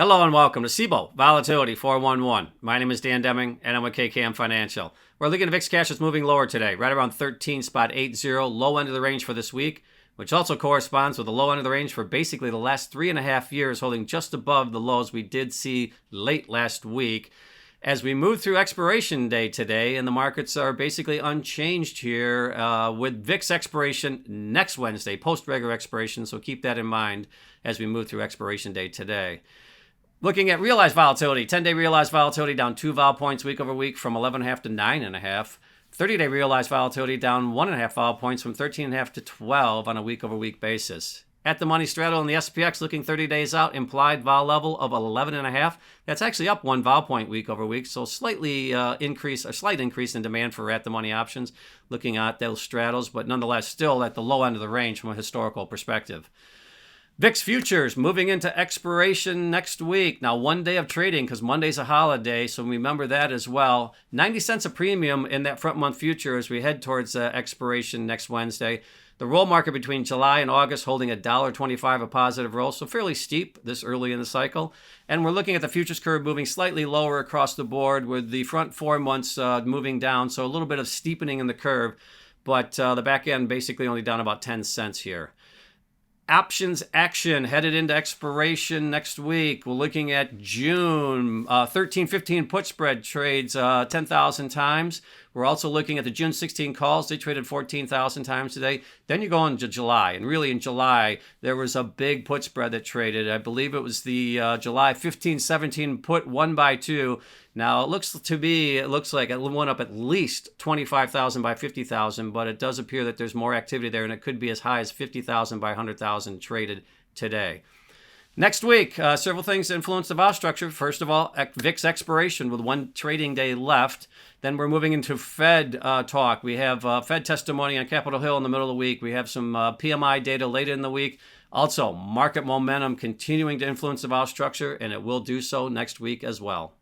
Hello and welcome to SIBO Volatility 411. My name is Dan Deming and I'm with KKM Financial. We're looking at VIX cash is moving lower today, right around 13.80, low end of the range for this week, which also corresponds with the low end of the range for basically the last 3.5 years, holding just above the lows we did see late last week. As we move through expiration day today, and the markets are basically unchanged here with VIX expiration next Wednesday, post-regular expiration, so keep that in mind as we move through expiration day today. Looking at realized volatility, 10-day realized volatility down 2 vol points week over week from 11.5 to 9.5. 30-day realized volatility down 1.5 vol points from 13.5 to 12 on a week over week basis. At the money straddle in the SPX looking 30 days out, implied vol level of 11.5. That's actually up 1 vol point week over week, so slight increase in demand for at the money options looking at those straddles, but nonetheless still at the low end of the range from a historical perspective. VIX futures moving into expiration next week. Now, 1 day of trading because Monday's a holiday, so remember that as well. 90 cents a premium in that front month future as we head towards expiration next Wednesday. The roll market between July and August holding $1.25 a positive roll, so fairly steep this early in the cycle. And we're looking at the futures curve moving slightly lower across the board with the front 4 months moving down, so a little bit of steepening in the curve, but the back end basically only down about 10 cents here. Options action headed into expiration next week. We're looking at June 13-15 put spread trades 10,000 times. We're also looking at the June 16 calls. They traded 14,000 times today. Then you go into July. And really in July, there was a big put spread that traded. I believe it was the July 15-17 put 1x2. Now, it looks like it went up at least 25,000 by 50,000, but it does appear that there's more activity there, and it could be as high as 50,000 by 100,000 traded today. Next week, several things influence the vol structure. First of all, VIX expiration with 1 trading day left. Then we're moving into Fed talk. We have Fed testimony on Capitol Hill in the middle of the week. We have some PMI data later in the week. Also, market momentum continuing to influence the vol structure, and it will do so next week as well.